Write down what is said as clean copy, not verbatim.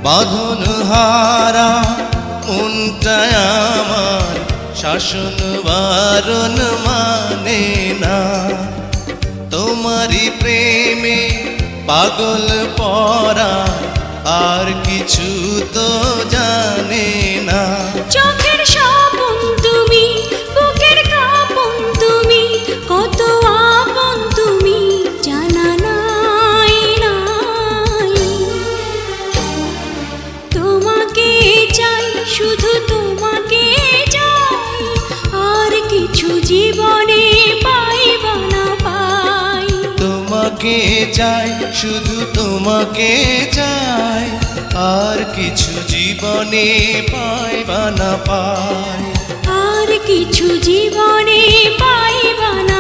বাঁধন হারা মনটায় আমার শাসন বারণ মানে না। তোমারই প্রেমে পাগল পরা আর কিছু তো জানে না। চোখের স্বপন তুমি, বুকের কাঁপন তুমি, কত আপন তুমি জানা নাই নাই। তোমাকে চাই, শুধু তোমাকে চাই, আর কিছু জীবনে পাইবা না পাই। তোমাকে চাই, শুধু তোমাকে চাই, আর কিছু জীবনে পাইবা না পাই। আর কিছু জীবনে পাইবা না